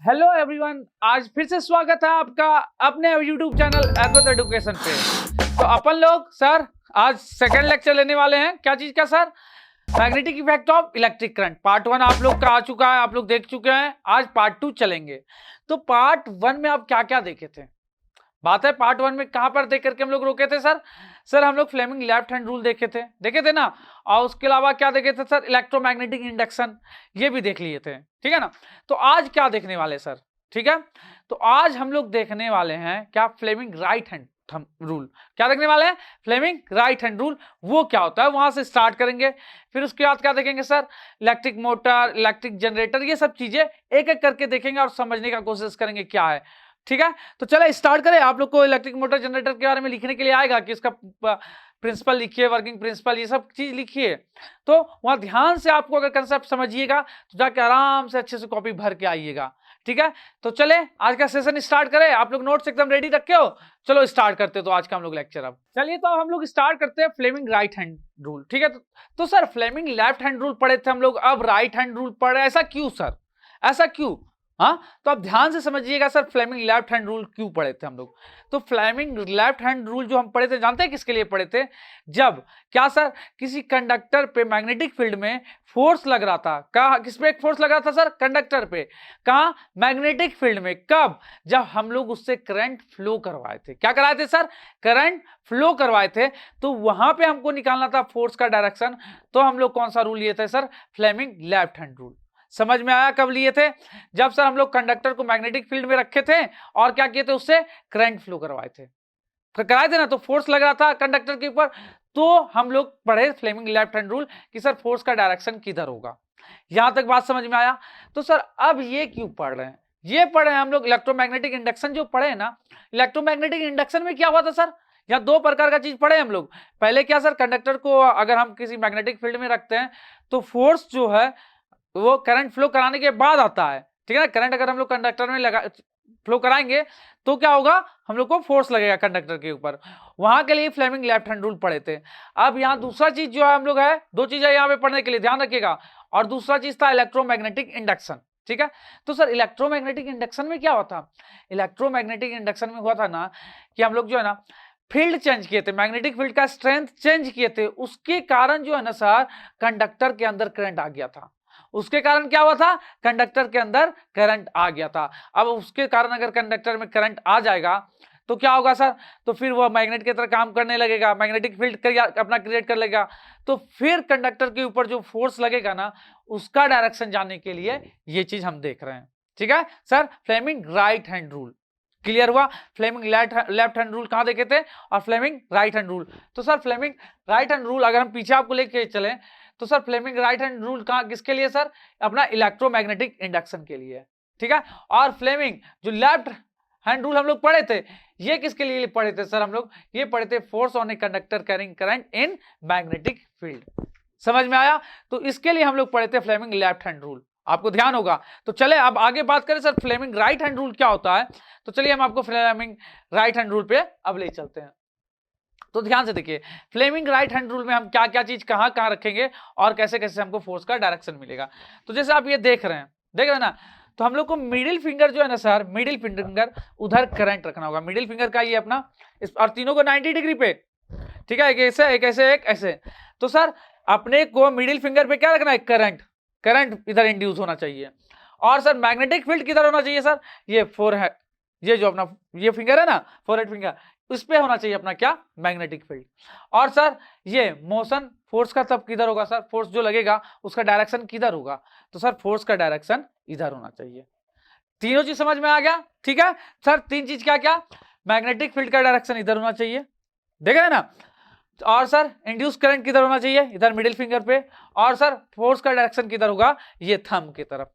Hello everyone, आज फिर से स्वागत है आपका अपने यूट्यूब चैनल एडवत एजुकेशन पे। तो अपन लोग सर आज सेकंड लेक्चर लेने वाले हैं। क्या चीज का sir? Magnetic effect of electric current. Part 1 आप लोग का आ चुका है, आप लोग देख चुके हैं। आज पार्ट 2 चलेंगे। तो पार्ट 1 में आप क्या क्या देखे थे? बात है पार्ट 1 में कहां पर देख करके हम लोग रोके थे सर? सर हम लोग फ्लेमिंग लेफ्ट हैंड रूल देखे थे ना। और उसके अलावा क्या देखे थे सर? इलेक्ट्रोमैग्नेटिक इंडक्शन, ये भी देख लिए थे, ठीक है ना। तो आज क्या देखने वाले सर? ठीक है, तो आज हम लोग देखने वाले हैं क्या? Fleming right hand rule. क्या देखने वाले हैं? Fleming right hand rule. वो क्या होता है वहां से स्टार्ट करेंगे। फिर उसके बाद क्या देखेंगे sir? Electric motor, electric generator, ये सब चीजें एक एक करके देखेंगे और समझने का कोशिश करेंगे क्या है। ठीक है, तो चलो स्टार्ट करें। आप लोग को इलेक्ट्रिक मोटर जनरेटर के बारे में लिखने के लिए आएगा कि इसका प्रिंसिपल लिखिए, वर्किंग प्रिंसिपल, ये सब चीज लिखिए। तो वहां ध्यान से आपको अगर कंसेप्ट समझिएगा तो जाके आराम से अच्छे से कॉपी भर के आइएगा। ठीक है, तो चले आज का सेशन स्टार्ट करें। आप लोग नोट्स एकदम रेडी रखे हो? चलो स्टार्ट करते तो आज का हम लोग लेक्चर। अब चलिए तो हम लोग स्टार्ट करते हैं फ्लेमिंग राइट हैंड रूल। ठीक है, तो sir Fleming left hand rule पढ़े थे हम लोग, अब राइट हैंड रूल पढ़ रहे हैं। ऐसा क्यों सर? ऐसा क्यों? हाँ, तो आप ध्यान से समझिएगा sir, Fleming left hand rule क्यों पढ़े थे हम लोग। तो फ्लेमिंग लेफ्ट हैंड रूल जो हम पढ़े थे, जानते हैं किसके लिए पढ़े थे? जब क्या सर किसी कंडक्टर पे मैग्नेटिक फील्ड में फोर्स लग रहा था। कहा किस पे एक फोर्स लग रहा था सर? कंडक्टर पे। कहा? मैग्नेटिक फील्ड में। कब? जब हम लोग उससे करंट फ्लो करवाए थे। क्या कराए थे सर? करंट फ्लो करवाए थे। तो वहां पे हमको निकालना था फोर्स का डायरेक्शन। तो हम लोग कौन सा रूल लिए थे sir? Fleming left hand rule. समझ में आया? कब लिए थे? जब सर हम लोग कंडक्टर को मैग्नेटिक फील्ड में रखे थे और क्या किए थे? उससे करंट फ्लो करवाए थे। कराए थे ना, तो फोर्स लग रहा था कंडक्टर के ऊपर। तो हम लोग पढ़े फ्लेमिंग लेफ्ट हैंड रूल कि सर फोर्स का डायरेक्शन किधर होगा। यहां तक बात समझ में आया? तो सर अब ये क्यों पढ़ रहे हैं? ये पढ़ रहे हैं हम लोग इलेक्ट्रोमैग्नेटिक इंडक्शन जो पढ़े हैं ना। इलेक्ट्रोमैग्नेटिक इंडक्शन में क्या हुआ था सर? यहाँ दो प्रकार का चीज पढ़े हम लोग। पहले क्या सर, कंडक्टर को अगर हम किसी मैग्नेटिक फील्ड में रखते हैं तो फोर्स जो है वो करंट फ्लो कराने के बाद आता है। ठीक है ना, करंट अगर हम लोग कंडक्टर में लगा फ्लो कराएंगे तो क्या होगा? हम लोग को फोर्स लगेगा कंडक्टर के ऊपर। वहां के लिए फ्लेमिंग लेफ्ट हैंड रूल पढ़े थे। अब यहाँ दूसरा चीज जो है हम लोग है, दो चीजें यहाँ पे पढ़ने के लिए ध्यान रखिएगा। और दूसरा चीज था इलेक्ट्रोमैग्नेटिक इंडक्शन। ठीक है, तो सर इलेक्ट्रोमैग्नेटिक इंडक्शन में क्या हुआ था? इलेक्ट्रोमैग्नेटिक इंडक्शन में हुआ था ना कि हम लोग जो है ना फील्ड चेंज किए थे, मैग्नेटिक फील्ड का स्ट्रेंथ चेंज किए थे। उसके कारण जो है ना सर कंडक्टर के अंदर करंट आ गया था। उसके कारण क्या हुआ था? कंडक्टर के अंदर करंट आ गया था। अब उसके कारण अगर कंडक्टर में करंट आ जाएगा तो क्या होगा सर? तो फिर वह मैग्नेट की तरह काम करने लगेगा, मैग्नेटिक फील्ड अपना क्रिएट कर लेगा। तो फिर कंडक्टर के ऊपर जो फोर्स लगेगा ना, उसका डायरेक्शन जानने के लिए ये चीज हम देख रहे हैं। ठीक है sir, Fleming right hand rule clear हुआ? फ्लेमिंग लेफ्ट हैंड रूल कहां देखे थे और फ्लेमिंग राइट हैंड रूल। तो sir Fleming right hand rule अगर हम पीछे आपको लेके चले तो sir Fleming right hand rule कहां किसके लिए सर? अपना इलेक्ट्रोमैग्नेटिक इंडक्शन के लिए। ठीक है, और फ्लेमिंग जो लेफ्ट हैंड रूल हम लोग पढ़े थे, ये किसके लिए पढ़े थे सर? हम लोग ये पढ़े थे force on a conductor carrying current in magnetic field. समझ में आया? तो इसके लिए हम लोग पढ़े थे फ्लेमिंग लेफ्ट हैंड रूल। आपको ध्यान होगा। तो चले अब आगे बात करें sir Fleming right hand rule क्या होता है। तो चलिए हम आपको फ्लेमिंग राइट हैंड रूल पे अब ले चलते हैं। तो ध्यान से देखिए, फ्लेमिंग राइट हैंड रूल में हम क्या क्या चीज कहां कहां रखेंगे और कैसे कैसे हमको फोर्स का डायरेक्शन मिलेगा। तो जैसे आप ये देख रहे हैं ना, तो हम लोग को मिडिल फिंगर जो है ना सर, मिडिल फिंगर उधर करंट रखना होगा। मिडिल फिंगर का ये अपना और तीनों को 90 डिग्री पे। ठीक है, एक ऐसे एक ऐसे एक ऐसे। तो सर अपने को मिडिल फिंगर पे क्या रखना है? करंट। करंट इधर इंड्यूस होना चाहिए। और सर मैग्नेटिक फील्ड किधर होना चाहिए सर? ये फोरहेड, ये जो अपना ये फिंगर है ना, फोरहेड फिंगर, उस पे होना चाहिए अपना क्या? Magnetic field. और सर ये मोशन फोर्स का तब किधर होगा सर? फोर्स जो लगेगा उसका डायरेक्शन किधर होगा? तो सर फोर्स का डायरेक्शन इधर होना चाहिए। तीनों चीज समझ में आ गया? ठीक है सर, तीन चीज क्या क्या? मैग्नेटिक फील्ड का डायरेक्शन इधर होना चाहिए, देख रहे हैं ना। और सर इंड्यूस करंट किधर होना चाहिए? इधर मिडिल फिंगर पे। और सर फोर्स का डायरेक्शन किधर होगा? ये थंब की तरफ।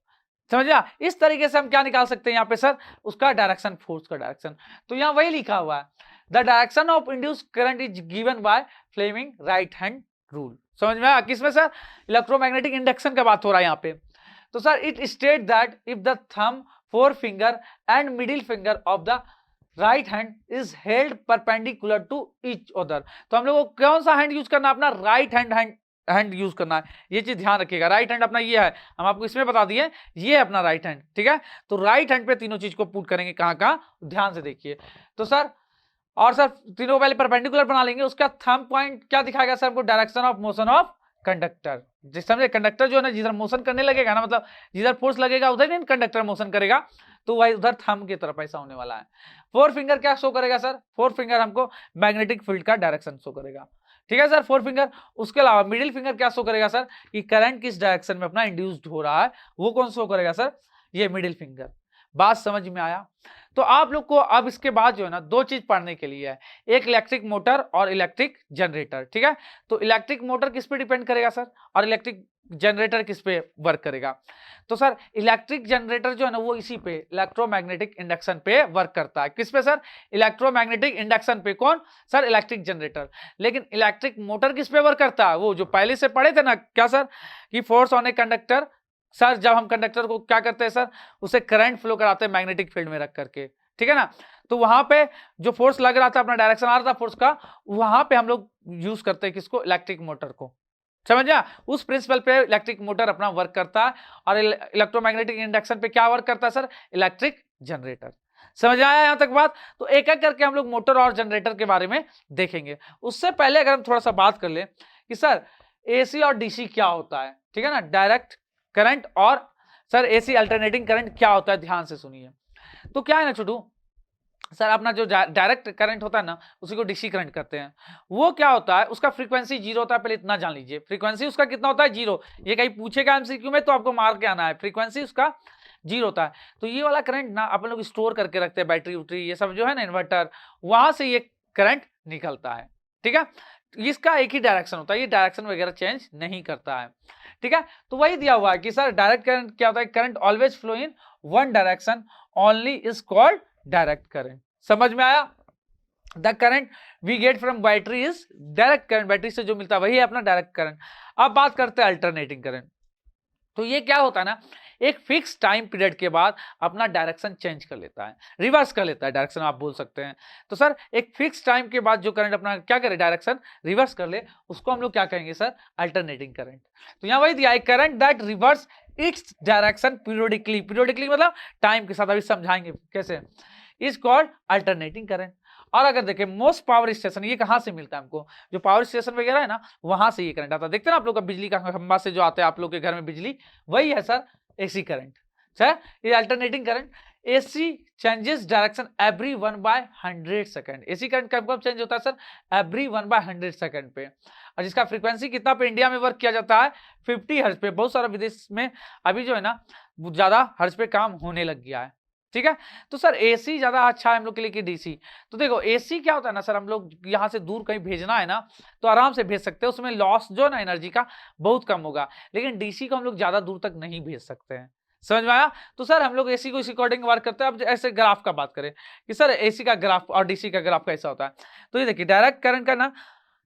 समझिए, इस तरीके से हम क्या निकाल सकते हैं यहाँ पे सर? उसका डायरेक्शन, फोर्स का डायरेक्शन। तो यहाँ वही लिखा हुआ है, the direction of induced current is given by Fleming right hand rule. समझ में आया? किसमें सर? इलेक्ट्रोमैग्नेटिक इंडक्शन का बात हो रहा है यहाँ पे। तो sir it state that if the thumb, forefinger and middle finger of the right hand is held perpendicular to each other. तो हम लोग को कौन सा हैंड यूज करना? अपना राइट हैंड हैंड यूज करना है, ये चीज ध्यान रखिएगा। राइट हैंड अपना ये है, हम आपको इसमें बता दिए, ये है अपना राइट हैंड, ठीक है। तो राइट हैंड पे तीनों चीज को पुट करेंगे, कहाँ कहाँ, ध्यान से देखिए। तो सर और सर तीनों को पहले परपेंडिकुलर बना लेंगे, उसका थंब पॉइंट क्या दिखाएगा सर हमको, direction of motion of conductor. जिस समझे कंडक्टर जो है ना जिधर मोशन करने लगेगा ना, मतलब जिधर फोर्स लगेगा उधर ही कंडक्टर मोशन करेगा, तो वही उधर थंब की तरफ ऐसा होने वाला है। फोर फिंगर क्या शो करेगा सर, फोर फिंगर हमको मैग्नेटिक फील्ड का डायरेक्शन शो करेगा, ठीक है सर, फोर फिंगर। उसके अलावा मिडिल फिंगर क्या शो करेगा सर, कि करंट किस डायरेक्शन में अपना इंड्यूस्ड हो रहा है, वो कौन शो करेगा सर, ये मिडिल फिंगर। बात समझ में आया। तो आप लोग को अब इसके बाद जो है ना दो चीज पढ़ने के लिए है, एक इलेक्ट्रिक मोटर और इलेक्ट्रिक जनरेटर, ठीक है। तो इलेक्ट्रिक मोटर किस पे डिपेंड करेगा सर, और इलेक्ट्रिक जनरेटर किस पे वर्क करेगा। तो सर इलेक्ट्रिक जनरेटर जो है ना वो इसी पे इलेक्ट्रोमैग्नेटिक इंडक्शन पे वर्क करता है। किस पे सर, इलेक्ट्रोमैग्नेटिक इंडक्शन पे। कौन सर, इलेक्ट्रिक जनरेटर। लेकिन इलेक्ट्रिक मोटर किस पे वर्क करता है, वो जो पहले से पढ़े थे ना, क्या सर, कि force on a conductor. Sir जब हम कंडक्टर को क्या करते हैं सर, उसे करंट फ्लो कराते हैं मैग्नेटिक फील्ड में रख करके, ठीक है ना। तो वहां पे जो फोर्स लग रहा था, अपना डायरेक्शन आ रहा था फोर्स का, वहां पे हम लोग यूज करते हैं किसको, इलेक्ट्रिक मोटर को। समझा, उस प्रिंसिपल पे इलेक्ट्रिक मोटर अपना वर्क करता है। और इलेक्ट्रोमैग्नेटिक इंडक्शन पे क्या वर्क करता है सर, इलेक्ट्रिक जनरेटर। समझ आया यहां तक बात। तो एक एक करके हम लोग मोटर और जनरेटर के बारे में देखेंगे। उससे पहले अगर हम थोड़ा सा बात कर ले कि सर एसी और डीसी क्या होता है, ठीक है ना, डायरेक्ट करंट और सर एसी अल्टरनेटिंग करंट क्या होता है, ध्यान से सुनिए। तो क्या है ना छोटू, सर अपना जो डायरेक्ट करंट होता है ना, उसी को डीसी करंट करते हैं। वो क्या होता है, उसका फ्रीक्वेंसी जीरो होता है, पहले इतना जान लीजिए, फ्रीक्वेंसी उसका कितना होता है, जीरो। ये कहीं पूछेगा एमसीक्यू में तो आपको मार के आना है, फ्रीक्वेंसी उसका जीरो होता है। तो ये वाला करंट ना अपन लोग स्टोर करके रखते हैं, बैटरी उटरी ये सब जो है ना, इन्वर्टर, वहां से ये करंट निकलता है, ठीक है। इसका एक ही डायरेक्शन होता है, ये डायरेक्शन वगैरह चेंज नहीं करता है, ठीक है। तो वही दिया हुआ है कि सर डायरेक्ट करंट क्या होता है, current always flow in one direction only is called direct current. समझ में आया। The current we get from battery is direct current, battery से जो मिलता है वही है अपना डायरेक्ट करंट। अब बात करते हैं अल्टरनेटिंग करंट। तो ये क्या होता है ना, एक फिक्स टाइम पीरियड के बाद अपना डायरेक्शन चेंज कर लेता है, रिवर्स कर लेता है डायरेक्शन, आप बोल सकते हैं। तो सर एक फिक्स टाइम के बाद जो करंट अपना क्या करे, डायरेक्शन रिवर्स कर ले, उसको हम लोग क्या कहेंगे सर, अल्टरनेटिंग करंट। तो यहाँ वही दिया है, current that reverse its direction periodically, periodically मतलब टाइम के साथ, अभी समझाएंगे कैसे, इज कॉल्ड अल्टरनेटिंग करंट। और अगर देखें मोस्ट पावर स्टेशन, ये कहां से मिलता है हमको, जो पावर स्टेशन वगैरह है ना, वहां से ये करंट आता है। देखते हैं ना आप लोग का बिजली का खंभा से जो आता है आप लोग के घर में बिजली, वही है सर एसी करंट। सर ये alternating current, AC changes direction every 1/100 second. AC current कब चेंज होता है सर, एवरी 1/100 सेकंड पे। और जिसका फ्रीक्वेंसी कितना पे इंडिया में वर्क किया जाता है, 50 हर्ट्ज पे। बहुत सारा विदेश में अभी जो है ना ज्यादा हर्ट्ज पे काम होने लग गया है, ठीक है। तो सर एसी ज्यादा अच्छा है हम लोग के लिए कि डीसी। तो देखो एसी क्या होता है ना सर, हम लोग यहाँ से दूर कहीं भेजना है ना तो आराम से भेज सकते हैं, उसमें लॉस जो है ना एनर्जी का बहुत कम होगा। लेकिन डीसी को हम लोग ज्यादा दूर तक नहीं भेज सकते हैं। समझ में आया। तो सर हम लोग एसी को इस अकॉर्डिंग वर्क करते हैं। अब ऐसे ग्राफ का बात करें कि सर एसी का ग्राफ और डीसी का ग्राफ कैसा होता है, तो ये देखिए डायरेक्ट करंट का ना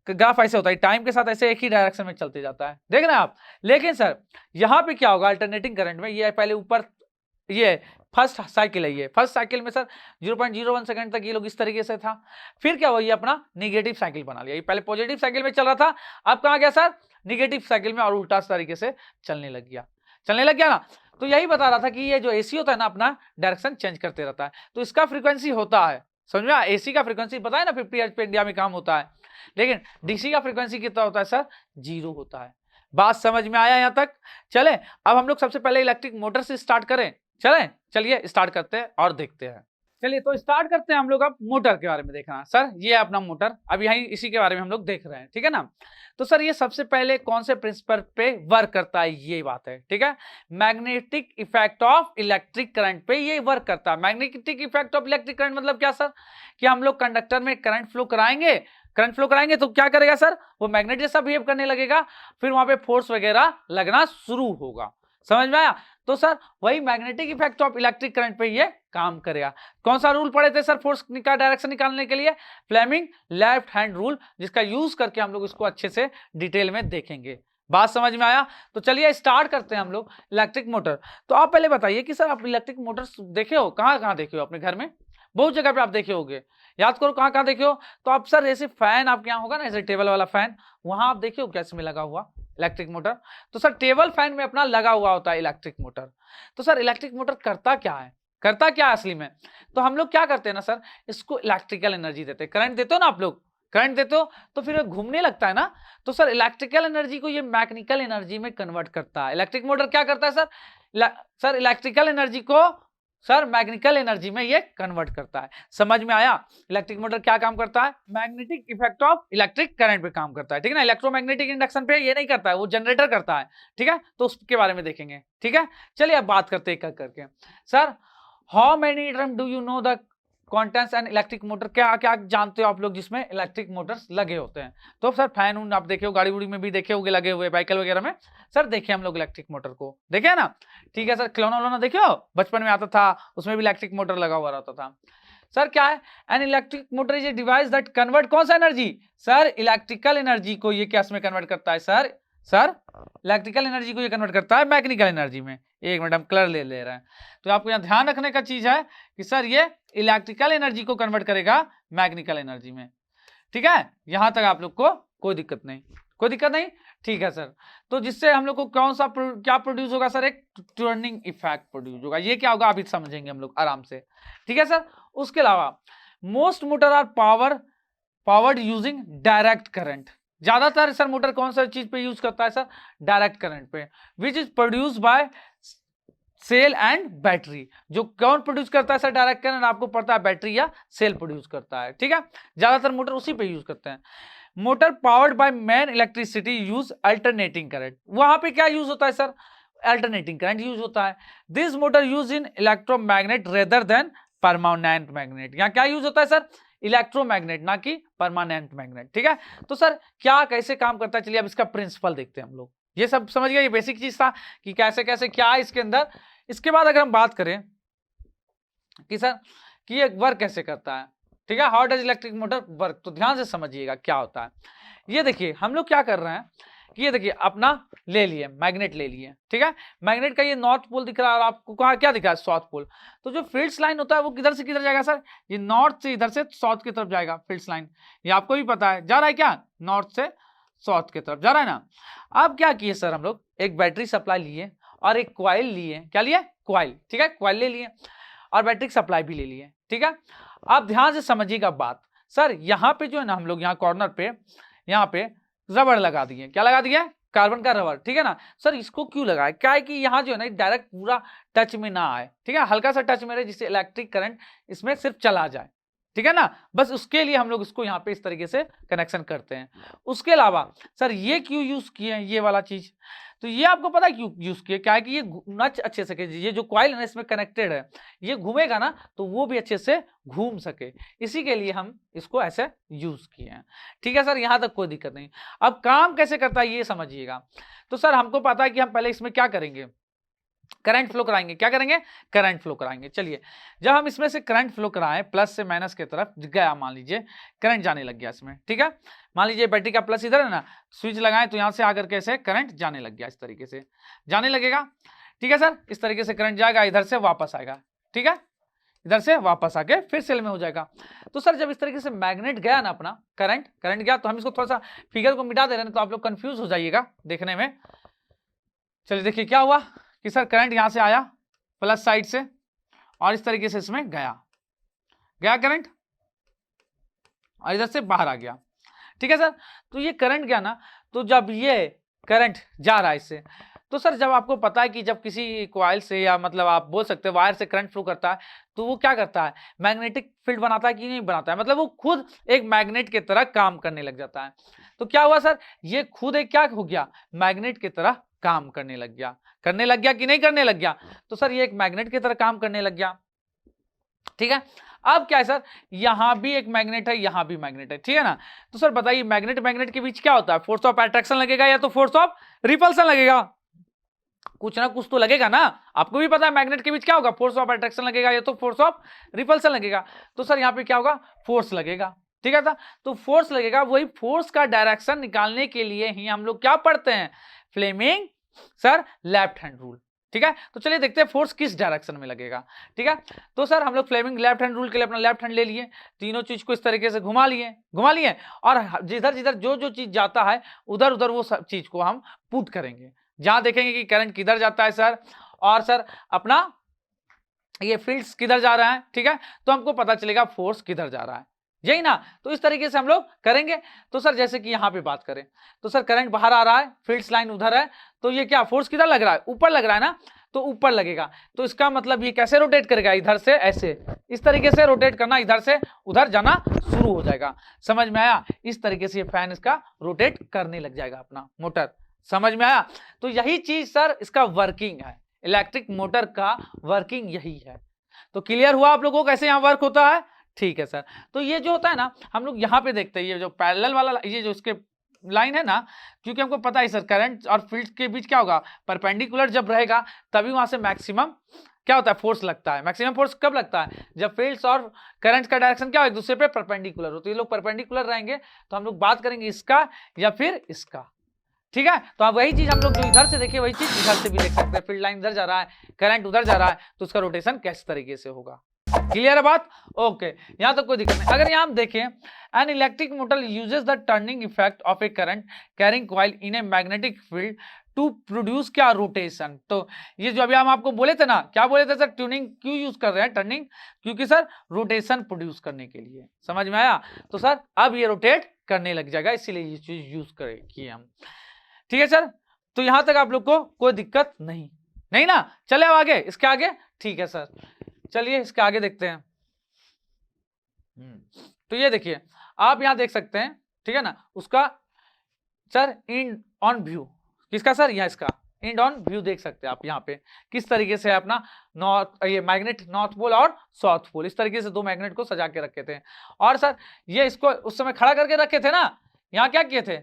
ग्राफ ऐसे होता है, टाइम के साथ ऐसे एक ही डायरेक्शन में चलते जाता है, देख रहे हैं आप। लेकिन सर यहाँ पे क्या होगा अल्टरनेटिंग करंट में, ये पहले ऊपर, ये फर्स्ट साइकिल है, ये फर्स्ट साइकिल में सर 0.01 सेकंड तक ये लोग इस तरीके से था। फिर क्या हुआ, ये अपना निगेटिव साइकिल बना लिया। ये पहले पॉजिटिव साइकिल में चल रहा था, अब कहाँ गया सर, निगेटिव साइकिल में, और उल्टा तरीके से चलने लग गया ना। तो यही बता रहा था कि ये जो एसी होता है ना अपना डायरेक्शन चेंज करते रहता है। तो इसका फ्रीक्वेंसी होता है, समझ में, एसी का फ्रीक्वेंसी पता है ना 50 हर्ट्ज पे इंडिया में काम होता है। लेकिन डीसी का फ्रीक्वेंसी कितना होता है सर, 0 होता है। बात समझ में आया यहाँ तक। चले अब हम लोग सबसे पहले इलेक्ट्रिक मोटर से स्टार्ट करें, चलिए स्टार्ट करते हैं और देखते हैं। चलिए तो स्टार्ट करते हैं हम लोग अब मोटर के बारे में देखना। सर ये है अपना मोटर, अब यही इसी के बारे में हम लोग देख रहे हैं, ठीक है ना। तो सर ये सबसे पहले कौन से प्रिंसिपल पे वर्क करता है, ये बात है, ठीक है। Magnetic effect of electric current पे ये वर्क करता है। Magnetic effect of electric current मतलब क्या सर, कि हम लोग कंडक्टर में करंट फ्लो कराएंगे तो क्या करेगा सर, वो मैग्नेट जैसा बिहेव करने लगेगा, फिर वहां पे फोर्स वगैरह लगना शुरू होगा। समझ में आया। तो सर वही magnetic effect of electric current पे ये काम करेगा। कौन सा रूल पढ़े थे सर फोर्स का डायरेक्शन निकालने के लिए, फ्लेमिंग लेफ्ट हैंड रूल, जिसका यूज करके हम लोग इसको अच्छे से डिटेल में देखेंगे। बात समझ में आया। तो चलिए स्टार्ट करते हैं हम लोग इलेक्ट्रिक मोटर। तो आप पहले बताइए कि सर आप इलेक्ट्रिक मोटर देखे हो, कहाँ देखे हो, अपने घर में बहुत जगह पे आप देखे होंगे, याद करो कहाँ देखे हो। तो आप सर ऐसे फैन आपके यहाँ होगा ना, ऐसे टेबल वाला फैन, वहां आप देखे हो कैसे में लगा हुआ, इलेक्ट्रिक मोटर। तो सर टेबल फैन में अपना लगा हुआ होता है इलेक्ट्रिक मोटर। तो सर इलेक्ट्रिक मोटर करता क्या है, करता क्या है असली में? तो हम लोग क्या करते हैं ना सर, इसको इलेक्ट्रिकल एनर्जी देते हैं। करंट देते हो ना आप लोग, करंट देते हो तो फिर घूमने लगता है ना। तो सर इलेक्ट्रिकल एनर्जी को ये मैकेनिकल एनर्जी में कन्वर्ट करता है। इलेक्ट्रिक मोटर क्या करता है सर? सर इलेक्ट्रिकल एनर्जी को सर मैग्नेटिकल एनर्जी में ये कन्वर्ट करता है। समझ में आया? इलेक्ट्रिक मोटर क्या काम करता है? Magnetic effect of electric current पे काम करता है, ठीक है ना। इलेक्ट्रोमैग्नेटिक इंडक्शन पे ये नहीं करता है, वो जनरेटर करता है, ठीक है। तो उसके बारे में देखेंगे, ठीक है। चलिए अब बात करते हैं एक करके। Sir how many drum do you know the contents and electric motor, क्या क्या जानते हो आप लोग जिसमें इलेक्ट्रिक मोटर्स लगे होते हैं? तो सर फैन उन आप देखे हो, गाड़ी उड़ी में भी देखे होगे लगे हुए, व्हीकल वगैरह में। सर देखे हम लोग इलेक्ट्रिक मोटर को, देखे ना, ठीक है सर। खिलौना उलौना देखे हो, बचपन में आता था, उसमें भी इलेक्ट्रिक मोटर लगा हुआ रहता था। सर क्या है? N electric motor is a device that convert कौन सा एनर्जी? सर इलेक्ट्रिकल एनर्जी को ये क्या में कन्वर्ट करता है सर? सर इलेक्ट्रिकल एनर्जी को ये कन्वर्ट करता है मैकेनिकल एनर्जी में। एक मिनट हम कलर ले रहे हैं। तो आपको यहाँ ध्यान रखने का चीज है कि सर ये इलेक्ट्रिकल एनर्जी को कन्वर्ट करेगा मैकेनिकल एनर्जी में, ठीक है। यहां तक आप लोग को कोई दिक्कत नहीं, कोई दिक्कत नहीं, ठीक है सर। तो जिससे हम लोग को कौन सा क्या प्रोड्यूस होगा सर? एक टर्निंग इफेक्ट प्रोड्यूस होगा। ये क्या होगा अभी समझेंगे हम लोग आराम से, ठीक है सर। उसके अलावा most motor are powered using direct current. ज्यादातर सर मोटर कौन सा चीज पे यूज करता है सर? डायरेक्ट करंट पे, which is produce by cell and battery. जो कौन प्रोड्यूस करता है सर डायरेक्ट करंट? आपको पता है बैटरी या सेल प्रोड्यूस करता है, ठीक है। ज्यादातर मोटर उसी पे यूज करते हैं। Motor powered by main electricity use alternating current. वहां पे क्या यूज होता है सर? अल्टरनेटिंग करंट यूज होता है। This motor use in electromagnet rather than permanent magnet. यहाँ क्या यूज होता है सर? इलेक्ट्रोमैग्नेट, ना कि परमानेंट मैग्नेट, ठीक है। तो सर क्या कैसे काम करता है, चलिए अब इसका प्रिंसिपल देखते हैं हम लोग। ये सब समझ गए, ये बेसिक चीज था कि कैसे कैसे क्या है इसके अंदर। इसके बाद अगर हम बात करें कि सर कि ये वर्क कैसे करता है, ठीक है, how does electric motor work, तो ध्यान से समझिएगा क्या होता है। ये देखिए हम लोग क्या कर रहे हैं कि ये देखिए अपना ले लिए मैग्नेट ले लिए, ठीक है। मैग्नेट का ये नॉर्थ पोल दिख रहा है और आपको कहाँ क्या दिख रहा है? South pole. तो जो फील्ड्स लाइन होता है वो किधर से किधर जाएगा सर? ये नॉर्थ से इधर से साउथ की तरफ जाएगा फील्ड्स लाइन। ये आपको भी पता है, जा रहा है क्या? नॉर्थ से साउथ की तरफ जा रहा है ना। अब क्या किए सर हम लोग, एक बैटरी सप्लाई लिए और एक क्वाइल लिए। क्या लिए? क्वाइल, ठीक है, क्वाइल ले लिए और बैटरी सप्लाई भी ले लिए, ठीक है। आप ध्यान से समझिएगा बात। सर यहाँ पे जो है ना हम लोग यहाँ कॉर्नर पे यहाँ पे रबड़ लगा दिए। क्या लगा दिए? कार्बन का रबड़, ठीक है ना। सर इसको क्यों लगाए? क्या है कि यहाँ जो है ना डायरेक्ट पूरा टच में ना आए, ठीक है, हल्का सा टच में रहे जिससे इलेक्ट्रिक करंट इसमें सिर्फ चला जाए, ठीक है ना। बस उसके लिए हम लोग इसको यहाँ पे इस तरीके से कनेक्शन करते हैं। उसके अलावा सर ये क्यों यूज किए हैं ये वाला चीज? तो ये आपको पता है क्यों यूज किए? क्या है कि ये नच अच्छे से, ये जो कॉइल है इसमें कनेक्टेड है, ये घूमेगा ना तो वो भी अच्छे से घूम सके, इसी के लिए हम इसको ऐसे यूज किए हैं, ठीक है सर। यहां तक कोई दिक्कत नहीं। अब काम कैसे करता है ये समझिएगा। तो सर हमको पता है कि हम पहले इसमें क्या करेंगे? करंट फ्लो कराएंगे। क्या करेंगे? करंट फ्लो कराएंगे। चलिए जब हम इसमें से करंट फ्लो कराएं प्लस से माइनस की तरफ गया, मान लीजिए करंट जाने लग गया इसमें, ठीक है। मान लीजिए बैटरी का प्लस इधर है ना, स्विच लगाएं तो यहां से आकर के ऐसे करंट जाने लग गया, इस तरीके से जाने लगेगा, ठीक है सर। इस तरीके से करंट जाएगा, इधर से वापस आएगा, ठीक है, इधर से वापस आके फिर सेल में हो जाएगा। तो सर जब इस तरीके से मैग्नेट गया ना अपना करंट गया, तो हम इसको थोड़ा सा फिगर को मिटा दे रहे हैं तो आप लोग कंफ्यूज हो जाइएगा देखने में। चलिए देखिए क्या हुआ कि सर करंट यहां से आया प्लस साइड से और इस तरीके से इसमें गया करंट और इधर से बाहर आ गया, ठीक है सर। तो ये करंट गया ना, तो जब ये करंट जा रहा है इससे, तो सर जब आपको पता है कि जब किसी कॉइल से या मतलब आप बोल सकते हैं वायर से करंट फ्लो करता है तो वो क्या करता है? मैग्नेटिक फील्ड बनाता है कि नहीं बनाता है? मतलब वो खुद एक मैग्नेट की तरह काम करने लग जाता है। तो क्या हुआ सर? ये खुद एक क्या हो गया? मैग्नेट की तरह काम करने लग गया कि नहीं करने लग गया? तो सर ये एक मैग्नेट की तरह काम करने लग गया, ठीक है। अब क्या है सर, यहां भी एक मैग्नेट है, यहां भी मैग्नेट है, ठीक है ना। तो सर बताइए मैग्नेट के बीच क्या होता है? फोर्स ऑफ अट्रैक्शन लगेगा या तो फोर्स ऑफ रिपल्सन लगेगा? कुछ ना कुछ तो लगेगा ना। आपको भी पता है मैग्नेट के बीच क्या होगा? फोर्स ऑफ अट्रैक्शन लगेगा या तो फोर्स ऑफ रिपल्सन लगेगा। तो सर यहाँ पे क्या होगा? फोर्स लगेगा, ठीक है था। तो फोर्स लगेगा, वही फोर्स का डायरेक्शन निकालने के लिए ही हम लोग क्या पढ़ते हैं? Fleming sir left hand rule, ठीक है। तो चलिए देखते हैं फोर्स किस डायरेक्शन में लगेगा। ठीक है, तो सर हम लोग फ्लेमिंग लेफ्ट हैंड रूल के लिए अपना लेफ्ट हैंड ले लिए, तीनों चीज को इस तरीके से घुमा लिए और जिधर जिधर जो जो चीज जाता है उधर उधर वो सब चीज को हम पुट करेंगे। जहां देखेंगे कि करंट किधर जाता है सर, और सर अपना ये फील्ड्स किधर जा रहा है, ठीक है, तो हमको पता चलेगा फोर्स किधर जा रहा है, यही ना। तो इस तरीके से हम लोग करेंगे। तो सर जैसे कि यहाँ पे बात करें तो सर करंट बाहर आ रहा है, फील्ड्स लाइन उधर है, तो ये क्या फोर्स किधर लग रहा है, ऊपर लग रहा है ना, तो ऊपर लगेगा। तो इसका मतलब ये कैसे रोटेट करेगा, इधर से ऐसे, इस तरीके से रोटेट करना, इधर से उधर जाना शुरू हो जाएगा। समझ में आया? इस तरीके से ये फैन इसका रोटेट करने लग जाएगा अपना मोटर। समझ में आया? तो यही चीज सर इसका वर्किंग है, इलेक्ट्रिक मोटर का वर्किंग यही है। तो क्लियर हुआ आप लोगों को कैसे यहाँ वर्क होता है? ठीक है सर। तो ये जो होता है ना, हम लोग यहाँ पे देखते हैं, ये जो पैरेलल वाला ये जो इसके लाइन है ना, क्योंकि हमको पता है सर करंट और फील्ड के बीच क्या होगा, परपेंडिकुलर जब रहेगा तभी वहां से मैक्सिमम क्या होता है, फोर्स लगता है। मैक्सिमम फोर्स कब लगता है, जब फील्ड्स और करंट का डायरेक्शन क्या हो, एक दूसरे पे परपेंडिकुलर हो। तो ये लोग परपेंडिकुलर रहेंगे तो हम लोग बात करेंगे इसका या फिर इसका। ठीक है, तो अब वही चीज हम लोग जो इधर से देखे वही चीज इधर से भी देख सकते हैं। फील्ड लाइन इधर जा रहा है, करंट उधर जा रहा है, तो उसका रोटेशन किस तरीके से होगा। क्लियर है बात? ओके, यहां तक कोई दिक्कत नहीं। अगर यहां हम देखें, an electric motor uses the turning effect of a current carrying coil in a magnetic field to produce क्या, रोटेशन। तो ये जो अभी हम आपको बोले थे ना, क्या बोले थे सर, ट्यूनिंग क्यों यूज कर रहे हैं, टर्निंग, क्योंकि सर रोटेशन प्रोड्यूस करने के लिए। समझ में आया? तो सर अब ये रोटेट करने लग जाएगा, इसीलिए ये चीज यूज किए हम। ठीक है सर, तो यहां तक आप लोग को कोई दिक्कत नहीं ना। चले अब आगे, इसके आगे। ठीक है सर, चलिए इसके आगे देखते हैं। तो ये देखिए, आप यहां देख सकते हैं, ठीक है ना, उसका सर इंड ऑन व्यू, किसका सर, यह इसका इंड ऑन व्यू देख सकते हैं आप यहाँ पे किस तरीके से अपना नॉर्थ, ये मैग्नेट नॉर्थ पोल और साउथ पोल, इस तरीके से दो मैग्नेट को सजा के रखे थे। और सर ये इसको उस समय खड़ा करके रखे थे ना, यहाँ क्या किए थे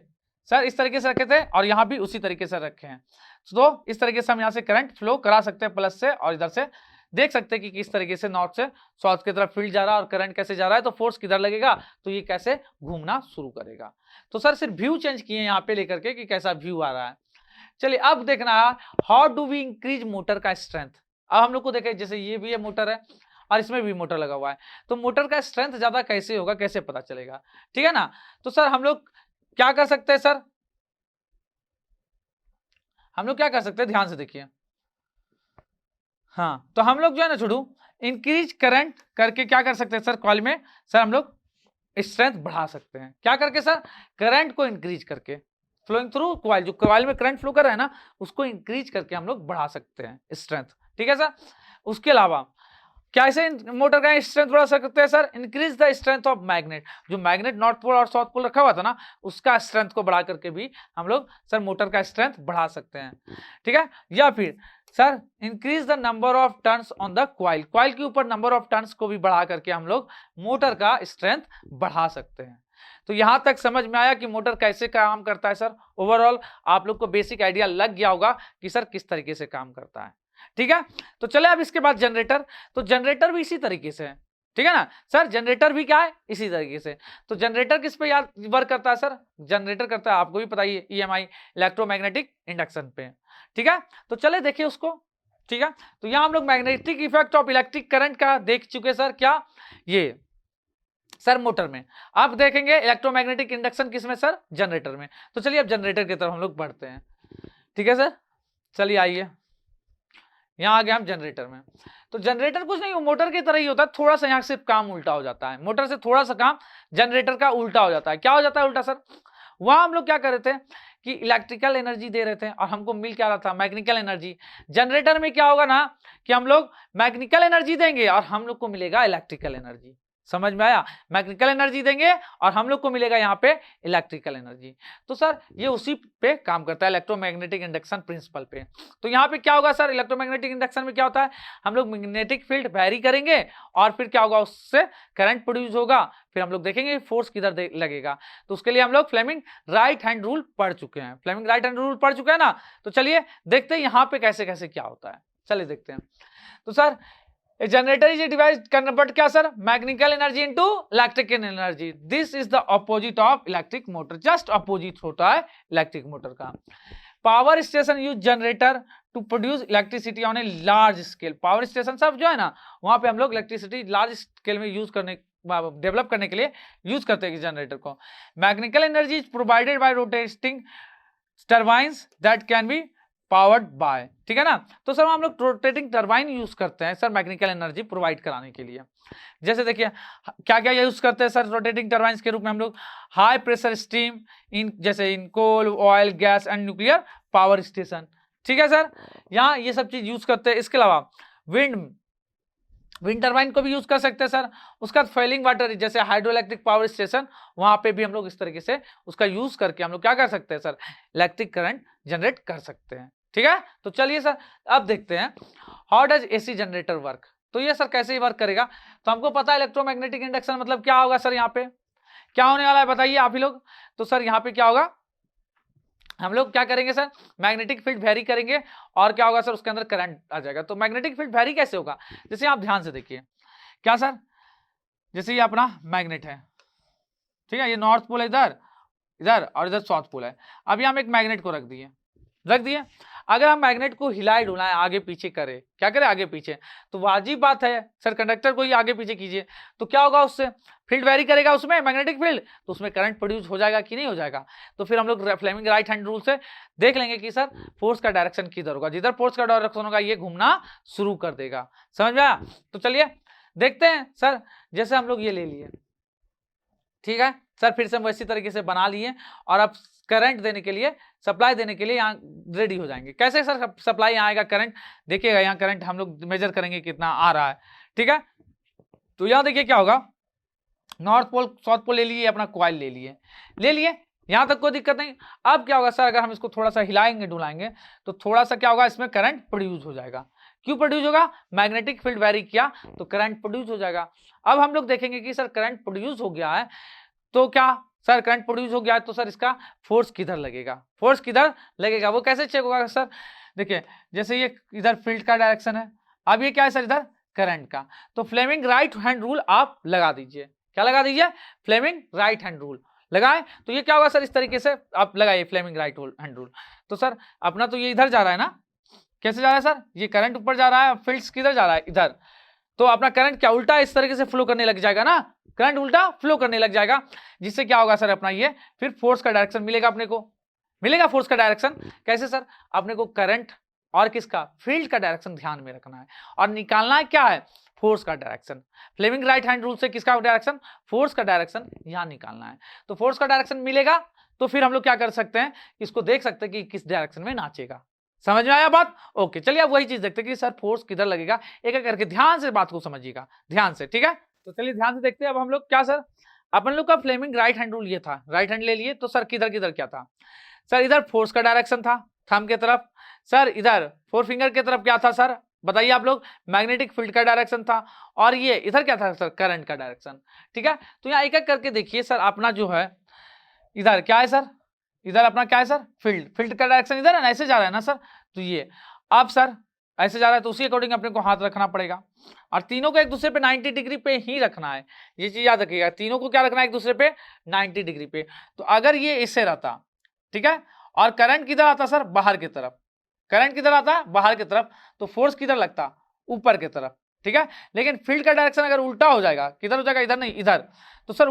सर, इस तरीके से रखे थे, और यहाँ भी उसी तरीके से रखे हैं। तो इस तरीके से हम यहाँ से करंट फ्लो करा सकते हैं प्लस से, और इधर से देख सकते हैं कि किस तरीके से नॉर्थ से साउथ की तरफ फील्ड जा रहा है और करंट कैसे जा रहा है, तो फोर्स किधर लगेगा, तो ये कैसे घूमना शुरू करेगा। तो सर सिर्फ व्यू चेंज किए यहाँ पे लेकर के कि कैसा व्यू आ रहा है। चलिए अब देखना है, how do we increase motor का स्ट्रेंथ। अब हम लोग को देखें, जैसे ये भी है मोटर है और इसमें भी मोटर लगा हुआ है, तो मोटर का स्ट्रेंथ ज्यादा कैसे होगा, कैसे पता चलेगा, ठीक है ना। तो सर हम लोग क्या कर सकते हैं सर, हम लोग क्या कर सकते हैं, ध्यान से देखिए। हाँ, तो हम लोग जो है ना छोड़ू, इंक्रीज करंट करके क्या कर सकते हैं सर, कॉइल में सर हम लोग स्ट्रेंथ बढ़ा सकते हैं। क्या करके सर, करंट को इंक्रीज करके, फ्लोइंग थ्रू कॉइल, जो कॉइल में करंट फ्लो कर रहा है ना, उसको इंक्रीज करके हम लोग बढ़ा सकते हैं स्ट्रेंथ। ठीक है सर, उसके अलावा कैसे मोटर का स्ट्रेंथ बढ़ा सकते हैं sir, increase the strength of magnet, जो मैग्नेट नॉर्थ पोल और साउथ पोल रखा हुआ था ना, उसका स्ट्रेंथ को बढ़ा करके भी हम लोग सर मोटर का स्ट्रेंथ बढ़ा सकते हैं। ठीक है, या फिर sir increase the number of turns on the coil, coil के ऊपर नंबर ऑफ टर्न्स को भी बढ़ा करके हम लोग मोटर का स्ट्रेंथ बढ़ा सकते हैं। तो यहां तक समझ में आया कि मोटर कैसे काम करता है सर। ओवरऑल आप लोग को बेसिक आइडिया लग गया होगा कि सर किस तरीके से काम करता है। ठीक है, तो चले अब इसके बाद जनरेटर, तो जनरेटर भी इसी तरीके से है। ठीक है ना सर, जनरेटर भी क्या है, इसी तरीके से। तो जनरेटर किस पे यार वर्क करता है सर, जनरेटर करता है, आपको भी पता ही है, EMI, इलेक्ट्रोमैग्नेटिक इंडक्शन पे। ठीक है, तो चले देखिए उसको। ठीक है, तो यहां हम लोग magnetic effect of electric current का देख चुके सर, क्या ये सर मोटर में। अब देखेंगे इलेक्ट्रोमैग्नेटिक इंडक्शन किसमें सर, जनरेटर में। तो चलिए अब जनरेटर की तरफ हम लोग बढ़ते हैं। ठीक है सर, चलिए आइए, यहाँ आ गए हम जनरेटर में। तो जनरेटर कुछ नहीं, मोटर की तरह ही होता है, थोड़ा सा यहाँ से काम उल्टा हो जाता है, मोटर से थोड़ा सा काम जनरेटर का उल्टा हो जाता है। क्या हो जाता है उल्टा सर, वहां हम लोग क्या कर रहे थे कि इलेक्ट्रिकल एनर्जी दे रहे थे और हमको मिल क्या रहा था, मैकेनिकल एनर्जी। जनरेटर में क्या होगा ना कि हम लोग मैकेनिकल एनर्जी देंगे और हम लोग को मिलेगा इलेक्ट्रिकल एनर्जी। समझ में आया, मैकेनिकल एनर्जी देंगे और हम लोग को मिलेगा यहाँ पे इलेक्ट्रिकल एनर्जी। तो सर ये उसी पे काम करता है, इलेक्ट्रोमैग्नेटिक इंडक्शन प्रिंसिपल पे। तो यहाँ पे क्या होगा सर, इलेक्ट्रोमैग्नेटिक इंडक्शन में क्या होता है, हम लोग मैग्नेटिक फील्ड वेरी करेंगे और फिर क्या होगा, उससे करंट प्रोड्यूस होगा, फिर हम लोग देखेंगे फोर्स किधर लगेगा। तो उसके लिए हम लोग फ्लेमिंग राइट हैंड रूल पढ़ चुके हैं, फ्लेमिंग राइट हैंड रूल पढ़ चुके हैं ना। तो चलिए देखते हैं यहाँ पे कैसे कैसे क्या होता है, चलिए देखते हैं। तो sir generator is a device convert क्या sir, mechanical energy into electrical energy. This is the opposite of electric motor, just opposite होता है इलेक्ट्रिक मोटर का। Power station use generator to produce electricity on a large scale. Power station सब जो है ना, वहां पे हम लोग इलेक्ट्रिसिटी लार्ज स्केल में यूज करने, डेवलप करने के लिए यूज करते हैं जनरेटर को। Mechanical energy is provided by rotating turbines that can be powered by, ठीक है ना। तो सर हम लोग रोटेटिंग टर्बाइन यूज करते हैं सर मैकेनिकल एनर्जी प्रोवाइड कराने के लिए। जैसे देखिए क्या क्या यूज करते हैं सर रोटेटिंग टर्बाइंस के रूप में हम लोग, हाई प्रेशर स्टीम इन, जैसे in coal, oil, gas and nuclear power station, ठीक है सर, यहाँ ये सब चीज यूज करते हैं। इसके अलावा विंड टर्बाइन को भी यूज कर सकते हैं सर। उसका फॉइलिंग वाटर, जैसे हाइड्रो इलेक्ट्रिक पावर स्टेशन, वहां पे भी हम लोग इस तरीके से उसका यूज करके हम लोग क्या कर सकते हैं सर, इलेक्ट्रिक करंट जनरेट कर सकते हैं, ठीक है। तो चलिए सर अब देखते हैं how does AC generator work. तो ये सर कैसे ही वर्क करेगा, तो हमको पता है इलेक्ट्रोमैग्नेटिक इंडक्शन मतलब क्या होगा सर, यहाँ पे क्या होने वाला है बताइए आप ही लोग। तो सर यहाँ पे क्या होगा, हम लोग क्या करेंगे सर, मैग्नेटिक फील्ड वेरी करेंगे और क्या होगा सर, उसके अंदर करंट आ जाएगा। तो मैग्नेटिक फील्ड वेरी कैसे होगा, जैसे आप ध्यान से देखिए क्या सर, जैसे ये अपना मैग्नेट है, ठीक है, ये नॉर्थ पोल है इधर इधर और इधर साउथ पोल है। अभी हम एक मैग्नेट को रख दिए। अगर हम मैग्नेट को हिलाए डुलाएं, आगे पीछे करें, क्या करें आगे पीछे, तो वाजिब बात है सर कंडक्टर को ही आगे पीछे कीजिए, तो क्या होगा, उससे फील्ड वेरी करेगा, उसमें मैग्नेटिक फील्ड, तो उसमें करंट प्रोड्यूस हो जाएगा कि नहीं हो जाएगा। तो फिर हम लोग फ्लेमिंग राइट हैंड रूल से देख लेंगे कि सर फोर्स का डायरेक्शन किधर होगा, जिधर फोर्स का डायरेक्शन होगा ये घूमना शुरू कर देगा। समझ में आया। तो चलिए देखते हैं सर, जैसे हम लोग ये ले लिए, ठीक है सर, फिर से हम वैसी तरीके से बना लिए और अब करंट देने के लिए, सप्लाई देने के लिए यहाँ रेडी हो जाएंगे। कैसे सर सप्लाई यहाँ आएगा, करंट देखिएगा, यहाँ करंट हम लोग मेजर करेंगे कितना आ रहा है, ठीक है। तो यहाँ देखिए क्या होगा, नॉर्थ पोल साउथ पोल ले लिए, अपना कॉइल ले लिए, यहाँ तक कोई दिक्कत नहीं। अब क्या होगा सर, अगर हम इसको थोड़ा सा हिलाएंगे डुलाएंगे तो थोड़ा सा क्या होगा, इसमें करंट प्रोड्यूस हो जाएगा। क्यों प्रोड्यूस होगा, मैग्नेटिक फील्ड वेरी किया तो करंट प्रोड्यूस हो जाएगा। अब हम लोग देखेंगे कि सर करंट प्रोड्यूस हो गया है, तो क्या सर करंट प्रोड्यूस हो गया है, तो सर इसका फोर्स किधर लगेगा, वो कैसे चेक होगा सर, देखिए जैसे ये इधर फील्ड का डायरेक्शन है, अब ये क्या है सर, इधर करंट का, तो फ्लेमिंग राइट हैंड रूल आप लगा दीजिए। क्या लगा दीजिए, फ्लेमिंग राइट हैंड रूल लगाएं, तो ये क्या होगा सर, इस तरीके से आप लगाइए फ्लेमिंग राइट हैंड रूल। तो सर अपना तो ये इधर जा रहा है ना, कैसे जा रहा है सर, ये करंट ऊपर जा रहा है, फील्ड किधर जा रहा है, इधर, तो अपना करंट क्या उल्टा इस तरीके से फ्लो करने लग जाएगा ना, करंट उल्टा फ्लो करने लग जाएगा, जिससे क्या होगा सर, अपना ये फिर फोर्स का डायरेक्शन मिलेगा, अपने को मिलेगा फोर्स का डायरेक्शन। कैसे सर, अपने को करंट और किसका, फील्ड का डायरेक्शन ध्यान में रखना है और निकालना है क्या है, फोर्स का direction. Fleming right hand rule से किसका डायरेक्शन, फोर्स का डायरेक्शन यहाँ निकालना है। तो फोर्स का डायरेक्शन मिलेगा तो फिर हम लोग क्या कर सकते हैं, इसको देख सकते हैं कि किस डायरेक्शन में नाचेगा। समझ में आया बात, ओके। चलिए अब वही चीज देखते हैं कि सर फोर्स किधर लगेगा, एक एक करके ध्यान से बात को समझिएगा, ध्यान से, ठीक है। तो चलिए ध्यान से देखते हैं अब हम लोग क्या सर, अपन लोग का फ्लेमिंग राइट हैंड रूल ये था, राइट हैंड ले लिए, तो सर किधर किधर क्या था सर, इधर फोर्स का डायरेक्शन था थंब के तरफ, सर इधर फोर फिंगर के तरफ क्या था सर, बताइए आप लोग, मैग्नेटिक फील्ड का डायरेक्शन था, और ये इधर क्या था सर, करंट का डायरेक्शन, ठीक है। तो यहाँ एक एक करके देखिए सर, अपना जो है इधर क्या है सर, इधर अपना क्या है सर, फील्ड का डायरेक्शन इधर है ना, ऐसे जा रहा है ना सर, तो ये अब सर ऐसे जा रहा है, तो उसी अकॉर्डिंग अपने को हाथ रखना पड़ेगा और तीनों को एक दूसरे पे 90 डिग्री पे ही रखना है, ये चीज याद रखिएगा, तीनों को क्या रखना है, एक दूसरे पे 90 डिग्री पे। तो अगर ये इससे रहता, ठीक है, और करंट किधर आता सर, बाहर की तरफ, करंट किधर आता बाहर की तरफ, तो फोर्स किधर लगता, ऊपर की तरफ, ठीक है। लेकिन फील्ड का डायरेक्शन अगर उल्टा हो जाएगा, किधर हो जाएगा, इधर नहीं इधर, तो सर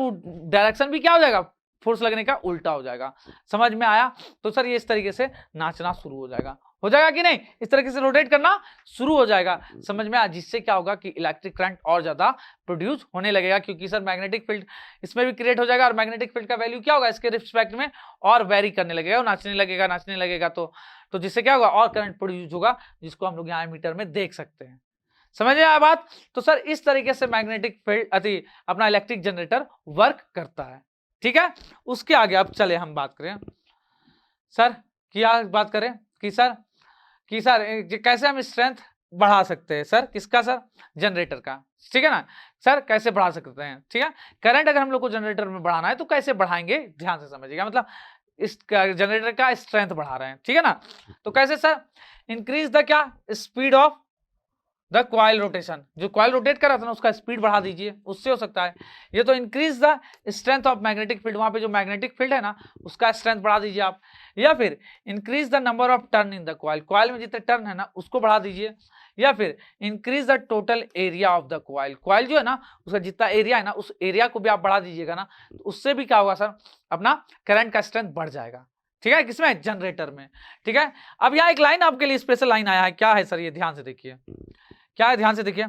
डायरेक्शन भी क्या हो जाएगा, फोर्स लगने का उल्टा हो जाएगा। समझ में आया। तो सर ये इस तरीके से नाचना शुरू हो जाएगा कि नहीं, इस तरीके से रोटेट करना शुरू हो जाएगा। समझ में आया, जिससे क्या होगा कि इलेक्ट्रिक करंट और ज्यादा प्रोड्यूस होने लगेगा, क्योंकि सर मैग्नेटिक फील्ड इसमें भी क्रिएट हो जाएगा और मैग्नेटिक फील्ड का वैल्यू क्या होगा इसके रिस्पेक्ट में और वेरी करने लगेगा, नाचने लगेगा तो जिससे क्या होगा और करंट प्रोड्यूस होगा, जिसको हम लोग यहाँ मीटर में देख सकते हैं। समझ में आया बात। तो सर इस तरीके से मैग्नेटिक फील्ड अपना इलेक्ट्रिक जनरेटर वर्क करता है, ठीक है। उसके आगे अब चले हम बात करें सर, क्या बात करें कि सर कैसे हम स्ट्रेंथ बढ़ा सकते हैं सर, किसका सर, जनरेटर का, ठीक है ना सर, कैसे बढ़ा सकते हैं, ठीक है। करंट अगर हम लोग को जनरेटर में बढ़ाना है तो कैसे बढ़ाएंगे, ध्यान से समझिएगा, मतलब इस जनरेटर का स्ट्रेंथ बढ़ा रहे हैं, ठीक है ना। तो कैसे सर, इंक्रीज द क्या, speed of the coil rotation, जो कॉइल रोटेट कर रहा था ना उसका स्पीड बढ़ा दीजिए, उससे हो सकता है। ये तो increase the strength of magnetic field, वहां पे जो मैग्नेटिक फील्ड है ना उसका स्ट्रेंथ बढ़ा दीजिए आप। या फिर increase the number of turn in the coil, coil में जितने टर्न है ना उसको बढ़ा दीजिए। या फिर increase the total area of the coil, coil जो है ना उसका जितना एरिया है ना उस एरिया को भी आप बढ़ा दीजिएगा ना, तो उससे भी क्या होगा सर, अपना करंट का स्ट्रेंथ बढ़ जाएगा। ठीक है, किसमें, जनरेटर में। ठीक है, अब यहाँ एक लाइन आपके लिए स्पेशल लाइन आया है, क्या है सर ये, ध्यान से देखिए क्या है, ध्यान से देखिए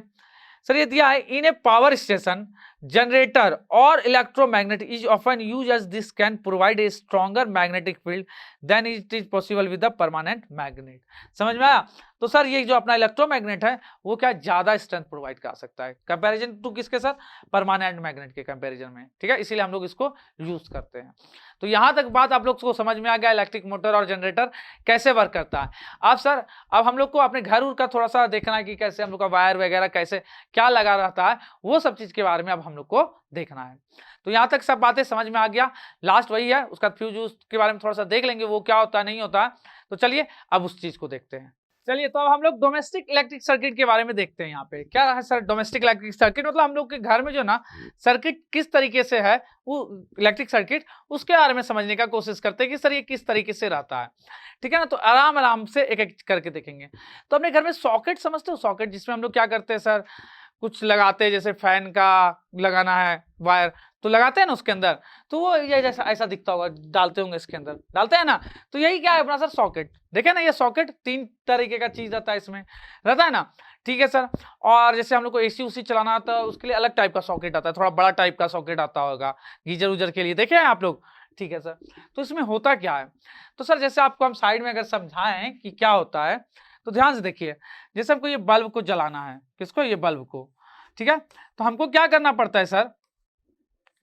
सर, ये दिया है, in a power station generator और electromagnet is often use as this can provide a stronger magnetic field than it is possible with the permanent magnet. समझ में आया? तो सर ये जो अपना इलेक्ट्रोमैग्नेट है वो क्या ज्यादा स्ट्रेंथ प्रोवाइड कर सकता है कंपैरिजन टू किसके साथ, परमानेंट मैग्नेट के कंपैरिजन में। ठीक है, इसीलिए हम लोग इसको यूज करते हैं। तो यहां तक बात आप लोग को समझ में आ गया इलेक्ट्रिक मोटर और जनरेटर कैसे वर्क करता है। अब सर अब हम लोग को अपने घर उर का थोड़ा सा देखना है कि कैसे हम लोग का वायर वगैरह कैसे क्या लगा रहता है, वो सब चीज के बारे में अब हम लोग को देखना है। तो यहाँ तक सब बातें समझ में आ गया, लास्ट वही है, उसका फ्यूज के बारे में थोड़ा सा देख लेंगे वो क्या होता है नहीं होता है। तो चलिए अब उस चीज को देखते हैं। चलिए तो अब हम लोग डोमेस्टिक इलेक्ट्रिक सर्किट के बारे में देखते हैं। यहाँ पे क्या है सर, डोमेस्टिक इलेक्ट्रिक सर्किट मतलब हम लोग के घर में जो ना सर्किट किस तरीके से है, वो इलेक्ट्रिक सर्किट उसके बारे में समझने का कोशिश करते हैं कि सर ये किस तरीके से रहता है। ठीक है ना, तो आराम आराम से एक एक करके देखेंगे। तो अपने घर में सॉकेट समझते हो, सॉकेट जिसमें हम लोग क्या करते हैं सर, कुछ लगाते हैं, जैसे फैन का लगाना है वायर तो लगाते हैं ना उसके अंदर, तो वो ये जैसा ऐसा दिखता होगा, डालते होंगे इसके अंदर, डालते हैं ना, तो यही क्या है अपना सर सॉकेट। देखे ना ये सॉकेट तीन तरीके का चीज रहता है इसमें, रहता है ना। ठीक है सर, और जैसे हम लोग को एसी उसी चलाना आता है उसके लिए अलग टाइप का सॉकेट आता है, थोड़ा बड़ा टाइप का सॉकेट आता होगा गीजर उजर के लिए, देखे हैं आप लोग। ठीक है सर, तो इसमें होता क्या है, तो सर जैसे आपको हम साइड में अगर समझाएं कि क्या होता है तो ध्यान से देखिए। जैसे हमको ये बल्ब को जलाना है, किसको, ये बल्ब को। ठीक है, तो हमको क्या करना पड़ता है सर,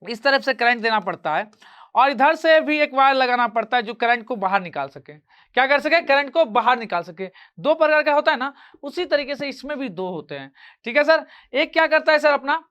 इस तरफ से करंट देना पड़ता है और इधर से भी एक वायर लगाना पड़ता है जो करंट को बाहर निकाल सके। क्या कर सके, करंट को बाहर निकाल सके। दो प्रकार का होता है ना, उसी तरीके से इसमें भी दो होते हैं। ठीक है सर, एक क्या करता है सर, अपना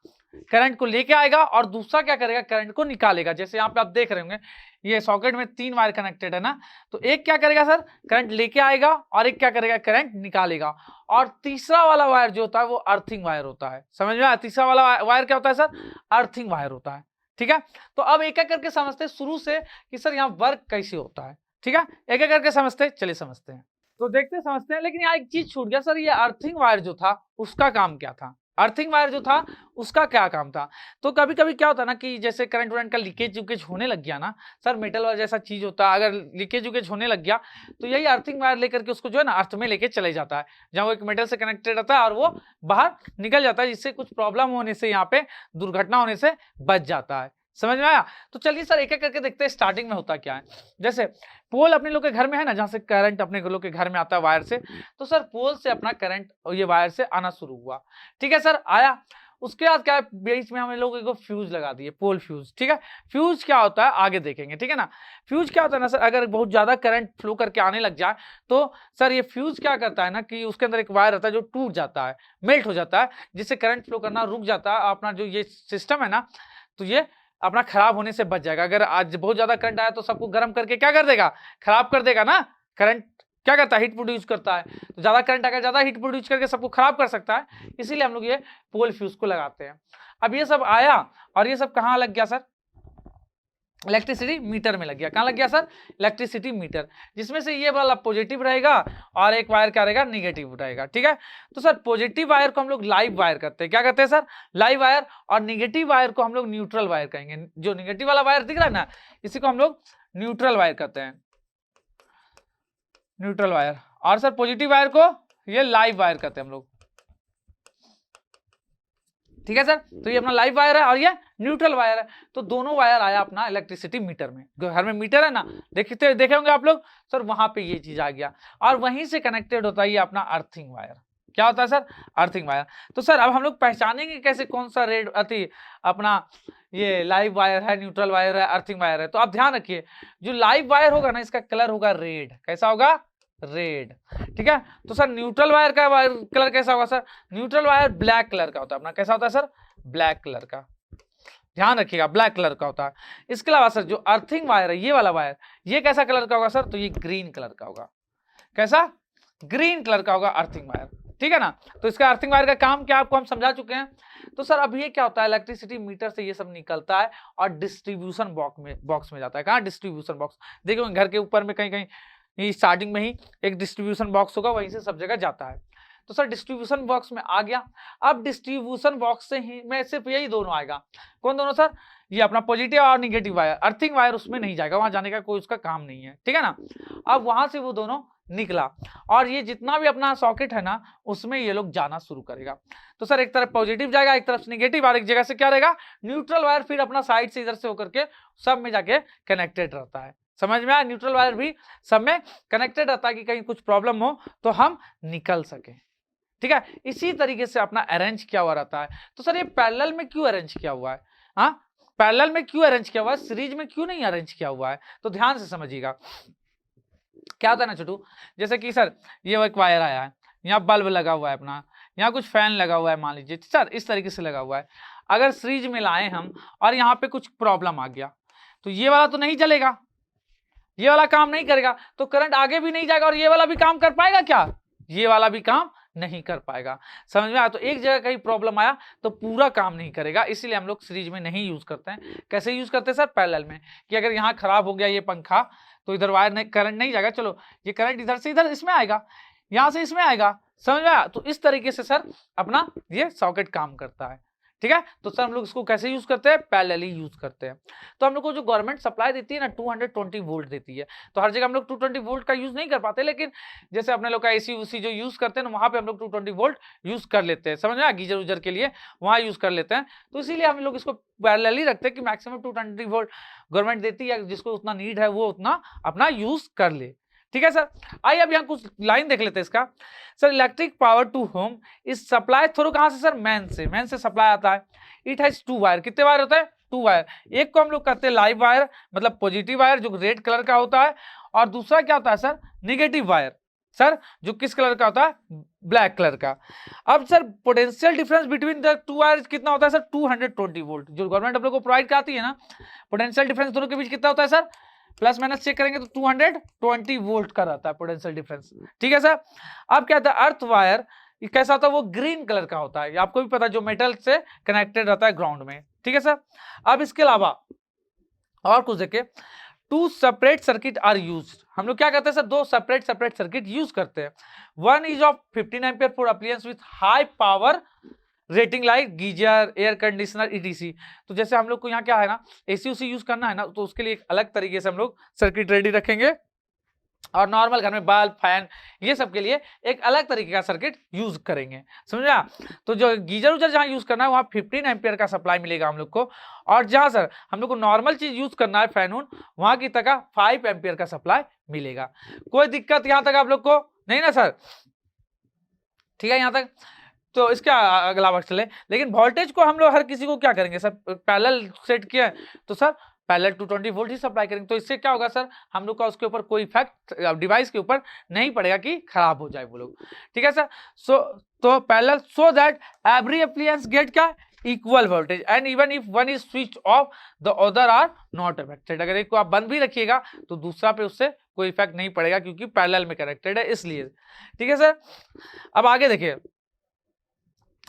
करंट को लेके आएगा और दूसरा क्या करेगा, करंट को निकालेगा। जैसे यहाँ पे आप देख रहे होंगे ये सॉकेट में 3 वायर कनेक्टेड है ना, तो एक क्या करेगा सर, करंट लेके आएगा और एक क्या करेगा, करंट निकालेगा। और तीसरा वाला वायर जो होता है वो अर्थिंग वायर होता है। समझ में आया, तीसरा वाला वायर क्या होता है सर, अर्थिंग वायर होता है। ठीक है, तो अब एक एक करके समझते हैं शुरू से कि सर यहाँ वर्क कैसे होता है। ठीक है, एक एक करके समझते हैं, चलिए समझते हैं। तो देखते समझते हैं, लेकिन यहाँ एक चीज छूट गया सर, ये अर्थिंग वायर जो था उसका काम क्या था, अर्थिंग वायर जो था उसका क्या काम था। तो कभी कभी क्या होता है ना कि जैसे करंट वरेंट का लीकेज यूकेज होने लग गया ना सर, मेटल वायर जैसा चीज होता है, अगर लीकेज यूकेज होने लग गया तो यही अर्थिंग वायर लेकर के उसको जो है ना अर्थ में लेके चले जाता है, जहाँ वो एक मेटल से कनेक्टेड रहता है और वो बाहर निकल जाता है, जिससे कुछ प्रॉब्लम होने से, यहाँ पे दुर्घटना होने से बच जाता है। समझ में आया? तो चलिए सर एक एक करके देखते हैं स्टार्टिंग में होता क्या है। जैसे पोल अपने लोग के घर में है ना, जहाँ से करंट अपने लोग के घर में आता है वायर से, तो सर पोल से अपना करंट ये वायर से आना शुरू हुआ। ठीक है सर, आया, उसके बाद क्या है, बीच में हम लोग एक फ्यूज लगा दिए, पोल फ्यूज। ठीक है, फ्यूज क्या होता है आगे देखेंगे। ठीक है ना, फ्यूज क्या होता है ना सर, अगर बहुत ज्यादा करंट फ्लो करके आने लग जाए तो सर ये फ्यूज क्या करता है ना कि उसके अंदर एक वायर रहता है जो टूट जाता है, मेल्ट हो जाता है, जिससे करंट फ्लो करना रुक जाता है। अपना जो ये सिस्टम है ना, तो ये अपना खराब होने से बच जाएगा। अगर आज बहुत ज्यादा करंट आया तो सबको गर्म करके क्या कर देगा, खराब कर देगा ना। करंट क्या करता है, हीट प्रोड्यूस करता है, तो ज्यादा करंट अगर ज्यादा हीट प्रोड्यूस करके सबको खराब कर सकता है, इसीलिए हम लोग ये पोल फ्यूज को लगाते हैं। अब ये सब आया और ये सब कहाँ लग गया सर, इलेक्ट्रिसिटी मीटर में लग गया। कहाँ लग गया सर, इलेक्ट्रिसिटी मीटर, जिसमें से ये वाला पॉजिटिव रहेगा और एक वायर क्या रहेगा, निगेटिव रहेगा। ठीक है, तो सर पॉजिटिव वायर को हम लोग लाइव वायर करते हैं। क्या करते हैं सर, लाइव वायर, और निगेटिव वायर को हम लोग न्यूट्रल वायर कहेंगे। जो निगेटिव वाला वायर दिख रहा है ना, इसी को हम लोग न्यूट्रल वायर कहते हैं, न्यूट्रल वायर। और सर पॉजिटिव वायर को ये लाइव वायर कहते हैं हम लोग। ठीक है सर, तो ये अपना लाइव वायर है और ये न्यूट्रल वायर है। तो दोनों वायर आया अपना इलेक्ट्रिसिटी मीटर में। घर में मीटर है ना, देखे होंगे आप लोग सर, वहां पे ये चीज आ गया और वहीं से कनेक्टेड होता है ये अपना अर्थिंग वायर। क्या होता है सर, अर्थिंग वायर। तो सर अब हम लोग पहचानेंगे कैसे कौन सा रेड अति अपना ये लाइव वायर है, न्यूट्रल वायर है, अर्थिंग वायर है। तो आप ध्यान रखिए, जो लाइव वायर होगा ना इसका कलर होगा रेड। कैसा होगा, रेड। ठीक है, तो सर न्यूट्रल वायर का वायर कलर कैसा होगा sir, neutral wire black colour का होता है अपना। कैसा होता है सर, ब्लैक कलर का, ध्यान रखिएगा, ब्लैक कलर का होता है। इसके अलावा सर जो अर्थिंग वायर है, ये वाला वायर, ये कैसा कलर का होगा सर, तो ये ग्रीन कलर का होगा। कैसा, ग्रीन कलर का होगा अर्थिंग वायर। ठीक है ना। तो इसका अर्थिंग वायर का काम क्या आपको हम समझा चुके हैं। तो सर अब ये क्या होता है, इलेक्ट्रिसिटी मीटर से ये सब निकलता है और डिस्ट्रीब्यूशन बॉक्स में जाता है। कहाँ डिस्ट्रीब्यूशन बॉक्स, देखो घर के ऊपर में कहीं कहीं स्टार्टिंग में ही एक डिस्ट्रीब्यूशन बॉक्स होगा, वहीं से सब जगह जाता है। तो सर डिस्ट्रीब्यूशन बॉक्स में आ गया। अब डिस्ट्रीब्यूशन बॉक्स से ही में सिर्फ यही दोनों आएगा। कौन दोनों सर, ये अपना पॉजिटिव और निगेटिव वायर, अर्थिंग वायर उसमें नहीं जाएगा, वहां जाने का कोई उसका काम नहीं है, ठीक है ना। अब वहां से वो दोनों निकला और ये जितना भी अपना सॉकेट है ना उसमें ये लोग जाना शुरू करेगा। तो सर एक तरफ पॉजिटिव जाएगा, एक तरफ से निगेटिव, और एक जगह से क्या रहेगा, न्यूट्रल वायर फिर अपना साइड से इधर से होकर के सब में जाके कनेक्टेड रहता है। समझ में आया, न्यूट्रल वायर भी सब में कनेक्टेड रहता है कि कहीं कुछ प्रॉब्लम हो तो हम निकल सके, ठीक है। इसी तरीके से अपना अरेंज किया हुआ रहता है। तो सर ये पैरेलल में क्यों अरेंज किया हुआ है, हाँ पैरेलल में क्यों अरेंज किया हुआ है, सीरीज में क्यों नहीं अरेंज किया हुआ है, तो ध्यान से समझिएगा। क्या होता है ना छोटू, जैसे कि सर ये एक वायर आया है, यहाँ बल्ब लगा हुआ है अपना, यहाँ कुछ फैन लगा हुआ है मान लीजिए सर, इस तरीके से लगा हुआ है। अगर सीरीज में लाए हम और यहाँ पे कुछ प्रॉब्लम आ गया तो ये वाला तो नहीं चलेगा, ये वाला काम नहीं करेगा, तो करंट आगे भी नहीं जाएगा और ये वाला भी काम कर पाएगा क्या, ये वाला भी काम नहीं कर पाएगा। समझ में आया। तो एक जगह कहीं प्रॉब्लम आया तो पूरा काम नहीं करेगा, इसीलिए हम लोग सीरीज में नहीं यूज करते हैं। कैसे यूज करते हैं सर, पैरेलल में, कि अगर यहाँ खराब हो गया ये पंखा तो इधर वायर नहीं, करंट नहीं जाएगा, चलो ये करंट इधर से इधर इसमें आएगा, यहाँ से इसमें आएगा। समझ में आया। तो इस तरीके से सर अपना ये सॉकेट काम करता है, ठीक है। तो सर हम लोग इसको कैसे यूज करते हैं, पैरेलली यूज करते हैं। तो हम लोग को जो गवर्नमेंट सप्लाई देती है ना 220 वोल्ट देती है, तो हर जगह हम लोग 220 वोल्ट का यूज नहीं कर पाते, लेकिन जैसे अपने लोग का एसी उसी जो यूज करते हैं ना वहां पे हम लोग 220 वोल्ट यूज कर लेते हैं। समझ में, गीजर उजर के लिए वहां यूज कर लेते हैं। तो इसीलिए हम लोग इसको पैरेलली रखते हैं कि मैक्सिमम 220 वोल्ट गवर्नमेंट देती है, जिसको उतना नीड है वो उतना अपना यूज कर ले, ठीक है सर। आइए अब यहाँ कुछ लाइन देख लेते हैं इसका। Sir electric power to home is supply through कहां से सर, मेन से सप्लाई आता है। इट हैज 2 वायर, कितने वायर होता है, 2 वायर। एक को हम लोग कहते हैं लाइव वायर, मतलब पॉजिटिव वायर जो रेड कलर का होता है, और दूसरा क्या होता है सर, निगेटिव वायर, सर जो किस कलर का होता है, ब्लैक कलर का। अब sir potential difference between the 2 wire कितना होता है सर, 220 वोल्ट। जो गवर्नमेंट हम लोग को प्रोवाइड कराती है ना, पोटेंशियल डिफरेंस दोनों के बीच कितना होता है सर, प्लस माइनस चेक करेंगे तो 220 वोल्ट का रहता है पोटेंशियल डिफरेंस, ठीक है सर। अब क्या होता है, अर्थ वायर कैसा होता है, वो ग्रीन कलर का होता है, आपको भी पता है, जो मेटल से कनेक्टेड रहता है ग्राउंड में, ठीक है सर। अब इसके अलावा और कुछ देखे, 2 सेपरेट सर्किट आर यूज। हम लोग क्या करते हैं सर, 2 सेपरेट सर्किट यूज करते हैं। One is of 15 ampere for appliance with high power rating like geyser, air conditioner, etc. तो जैसे हम लोग को यहाँ क्या है ना, एसी उसी यूज करना है ना, तो उसके लिए एक अलग तरीके से हम लोग सर्किट रेडी रखेंगे, और नॉर्मल घर में बल्ब फैन ये सब के लिए एक अलग तरीके का सर्किट यूज करेंगे, समझा। तो जो गीजर उजर जहाँ यूज करना है वहाँ 15 एम्पियर का सप्लाई मिलेगा हम लोग को, और जहाँ सर हम लोग को नॉर्मल चीज यूज करना है फैन उन, वहाँ की तक 5 एम्पियर का सप्लाई मिलेगा। कोई दिक्कत यहाँ तक आप लोग को नहीं ना सर, ठीक है यहाँ तक। तो इसका अगला चले, लेकिन वोल्टेज को हम लोग हर किसी को क्या करेंगे सर, पैरेलल सेट किया है तो सर पैरेलल 220 वोल्ट ही सप्लाई करेंगे। तो इससे क्या होगा सर, हम लोग का उसके ऊपर कोई इफेक्ट डिवाइस के ऊपर नहीं पड़ेगा कि खराब हो जाए वो लोग, ठीक है सर। तो parallel so that every appliance get क्या, equal voltage, and even if one is switch off the other are not affected. अगर एक को आप बंद भी रखिएगा तो दूसरा पे उससे कोई इफेक्ट नहीं पड़ेगा, क्योंकि पैरेलल में कनेक्टेड है इसलिए, ठीक है सर। अब आगे देखिए,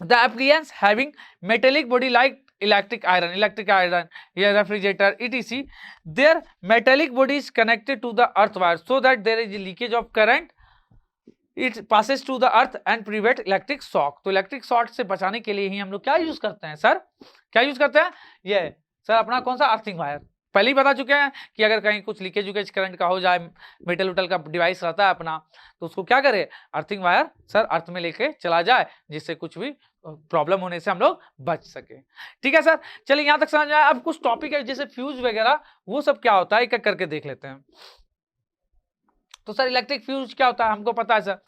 the appliance having metallic body like electric iron, yeah, refrigerator, etc. Their metallic body is connected to the earth wire so that there is leakage of current. It passes to the earth and prevent electric shock. तो electric short से बचाने के लिए ही हम लोग क्या use करते हैं सर, क्या यूज करते हैं, ये सर अपना कौन सा, अर्थिंग वायर। पहले ही बता चुके हैं कि अगर कहीं कुछ लीकेज उकेज करंट का हो जाए, मेटल उटल का डिवाइस रहता है अपना, तो उसको क्या करे, अर्थिंग वायर सर अर्थ में लेके चला जाए, जिससे कुछ भी प्रॉब्लम होने से हम लोग बच सके, ठीक है सर। चलिए यहाँ तक समझ आया। अब कुछ टॉपिक है जैसे फ्यूज वगैरह, वो सब क्या होता है एक एक करके देख लेते हैं। तो सर इलेक्ट्रिक फ्यूज क्या होता है, हमको पता है सर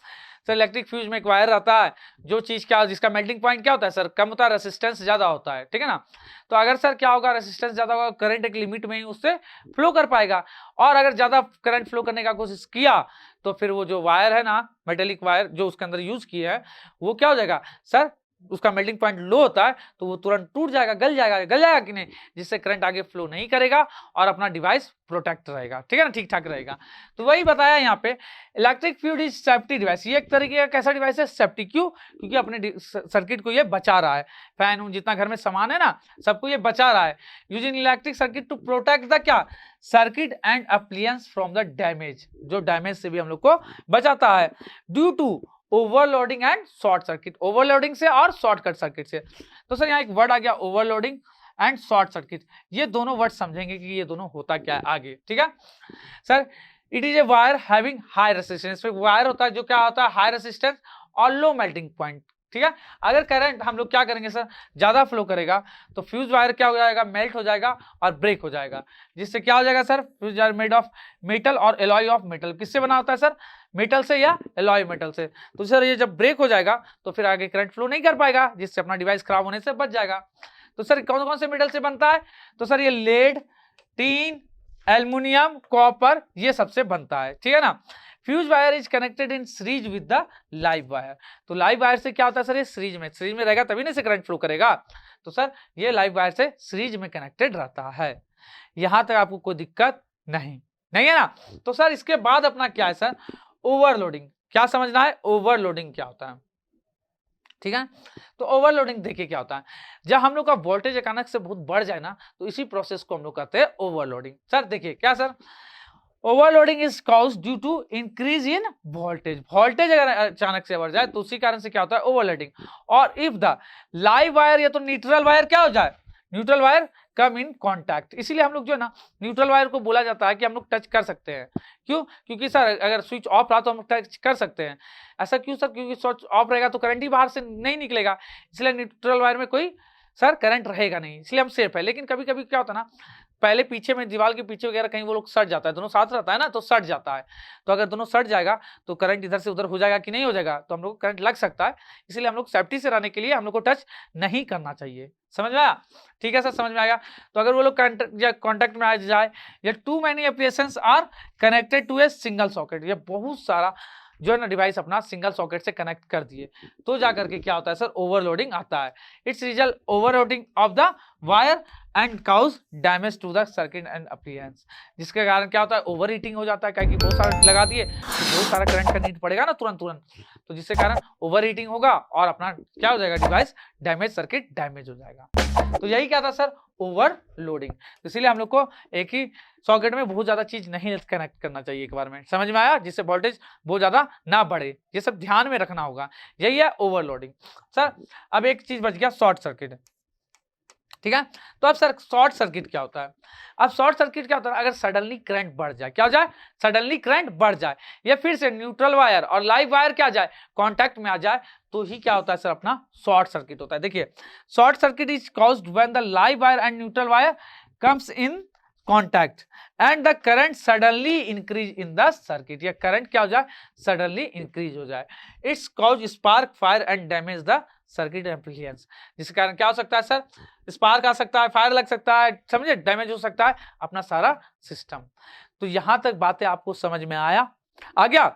इलेक्ट्रिक फ्यूज में एक वायर रहता है, जो चीज क्या, जिसका मेल्टिंग पॉइंट क्या होता है सर, कम होता है, रेसिस्टेंस ज्यादा होता है, ठीक है ना। तो अगर सर क्या होगा, रेसिस्टेंस ज्यादा होगा, करंट एक लिमिट में ही उससे फ्लो कर पाएगा, और अगर ज्यादा करंट फ्लो करने का कोशिश किया तो फिर वो जो वायर है ना, मेटेलिक वायर जो उसके अंदर यूज किया है, वो क्या हो जाएगा सर, उसका मेल्टिंग पॉइंट लो होता है तो वो तुरंत टूट जाएगा, गल जाएगा कि नहीं, जिससे करंट आगे फ्लो नहीं करेगा और अपना डिवाइस प्रोटेक्ट रहेगा, ठीक है ना, ठीक ठाक रहेगा। तो वही बताया यहाँ पे, electric fluid is safety device, ये एक तरीके का कैसा डिवाइस है, सेफ्टी। क्यों? क्योंकि अपने सर्किट को ये बचा रहा है, फैन जितना घर में सामान है ना सबको ये बचा रहा है। Using electric circuit to protect the क्या, circuit and appliance from the damage, जो डैमेज से भी हम लोग को बचाता है। Due to overloading and short circuit, overloading से और शॉर्टकट सर्किट से। तो सर यहाँ एक वर्ड आ गया ओवरलोडिंग एंड शॉर्ट सर्किट, ये दोनों वर्ड समझेंगे कि ये दोनों होता क्या है आगे, ठीक है sir. It is a wire having high resistance, wire होता है जो क्या होता है, हाई रेसिस्टेंस और लो मेल्टिंग पॉइंट, ठीक है। अगर करंट हम लोग क्या करेंगे सर, ज्यादा फ्लो करेगा तो फ्यूज वायर क्या हो जाएगा, मेल्ट हो जाएगा और ब्रेक हो जाएगा, जिससे क्या हो जाएगा sir, fuse wire made of metal और एलॉय ऑफ मेटल, किससे बना होता है सर, मेटल से या एलॉय मेटल से। तो सर ये जब ब्रेक हो जाएगा तो फिर आगे करंट फ्लो नहीं कर पाएगा, जिससे अपना डिवाइस खराब होने से बच जाएगा। तो सर कौन कौन से मेटल से बनता है, तो सर ये लेड, टीन, एल्युमिनियम, कॉपर, ये सबसे बनता है, ठीक है ना। Fuse wire is connected in series with the live wire, तो लाइव वायर से क्या होता है सर, ये सीरीज में रहेगा तभी ना से करंट फ्लो करेगा। तो सर ये लाइव वायर से सीरीज में कनेक्टेड रहता है, यहां तक आपको कोई दिक्कत नहीं है ना। तो सर इसके बाद अपना क्या है सर, ओवरलोडिंग, क्या समझना है, ओवरलोडिंग क्या होता है, ठीक है। तो ओवरलोडिंग देखिए क्या होता है, जब हम लोग का वोल्टेज अचानक से बहुत बढ़ जाए ना तो इसी प्रोसेस को हम लोग कहते हैं ओवरलोडिंग। सर देखिए क्या sir, overloading is caused due to increase in voltage, voltage अगर अचानक से बढ़ जाए तो उसी कारण से क्या होता है ओवरलोडिंग। और इफ द लाइव वायर या तो न्यूट्रल वायर क्या हो जाए, neutral wire come in contact, इसीलिए हम लोग जो है ना न्यूट्रल वायर को बोला जाता है कि हम लोग टच कर सकते हैं। क्यों? क्योंकि सर अगर स्विच ऑफ रहा तो हम लोग टच कर सकते हैं। ऐसा क्यों सर? क्योंकि स्विच ऑफ रहेगा तो करंट ही बाहर से नहीं निकलेगा, इसलिए न्यूट्रल वायर में कोई सर करंट रहेगा नहीं, इसलिए हम सेफ है। लेकिन कभी कभी क्या होता है ना, पहले पीछे में दीवार के पीछे वगैरह कहीं वो लोग सट जाता है, दोनों साथ रहता है ना तो सट जाता है। तो अगर दोनों सट जाएगा तो करंट इधर से उधर हो जाएगा कि नहीं हो जाएगा, तो हम लोग को करंट लग सकता है। इसलिए हम लोग सेफ्टी से रहने के लिए हम लोग को टच नहीं करना चाहिए, समझ में आया? ठीक है सर, समझ में आएगा। तो अगर वो लोग कॉन्टेक्ट में आ जाए या too many applications are connected to a single socket, ये बहुत सारा जो है ना डिवाइस अपना सिंगल सॉकेट से कनेक्ट कर दिए तो जाकर के क्या होता है सर, ओवरलोडिंग आता है। Its result overloading of the wire and cause damage to the circuit and appliance, जिसके कारण क्या होता है ओवर हीटिंग हो जाता है, क्योंकि बहुत सारा लगा दिए तो बहुत सारा करंट का नीड पड़ेगा ना तुरंत, तो जिससे कारण ओवर हीटिंग होगा और अपना क्या हो जाएगा, डिवाइस डैमेज, सर्किट डैमेज हो जाएगा। तो यही क्या था सर, ओवरलोडिंग। तो इसीलिए हम लोग को एक ही सॉकेट में बहुत ज्यादा चीज नहीं कनेक्ट करना चाहिए एक बार में, समझ में आया? जिससे वोल्टेज बहुत ज्यादा ना बढ़े, ये सब ध्यान में रखना होगा, यही है ओवरलोडिंग। सर अब एक चीज बच गया, शॉर्ट सर्किट, ठीक है। तो अब सर शॉर्ट सर्किट क्या होता है, अब शॉर्ट सर्किट क्या होता है, अगर सडनली करंट बढ़ जाए, क्या हो जाए, सडनली करंट बढ़ जाए, या फिर से न्यूट्रल वायर और लाइव वायर क्या जाए, कांटेक्ट में आ जाए, तो ही क्या होता है सर, अपना शॉर्ट सर्किट होता है। देखिए short circuit is caused when the live wire and neutral wire comes in contact and the current suddenly increase in the circuit, या करंट क्या हो जाए, सडनली इंक्रीज हो जाए। It's cause spark, fire and damage the circuit एम्प्लीफिकेंस, जिसके कारण क्या हो सकता है सर, स्पार्क आ सकता है, फायर लग सकता है, समझे, डैमेज हो सकता है अपना सारा सिस्टम। तो यहां तक बातें आपको समझ में आ गया?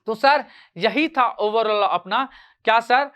तो सर यही था ओवरऑल अपना क्या sir,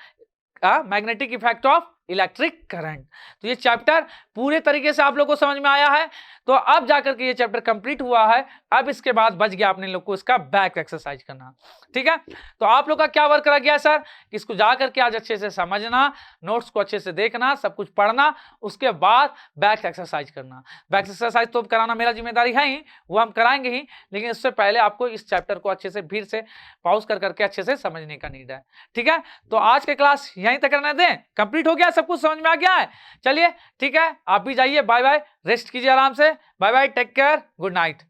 magnetic effect of electric current. तो ये चैप्टर पूरे तरीके से आप लोग को समझ में आया है। तो अब जाकर के ये चैप्टर कंप्लीट हुआ है। अब इसके बाद बच गया अपने लोग को इसका बैक एक्सरसाइज करना, ठीक है। तो आप लोग का क्या वर्क रह गया सर, इसको जाकर के आज अच्छे से समझना, नोट्स को अच्छे से देखना, सब कुछ पढ़ना, उसके बाद बैक एक्सरसाइज करना। बैक एक्सरसाइज तो कराना मेरा जिम्मेदारी है ही, वो हम कराएंगे ही, लेकिन इससे पहले आपको इस चैप्टर को अच्छे से फिर से पॉज कर करके अच्छे से समझने का नीड है, ठीक है। तो आज के क्लास यहीं तक रहने दें, कंप्लीट हो गया, सब कुछ समझ में आ गया है। चलिए ठीक है, आप भी जाइए, बाय बाय, रेस्ट कीजिए आराम से, bye bye, take care, good night.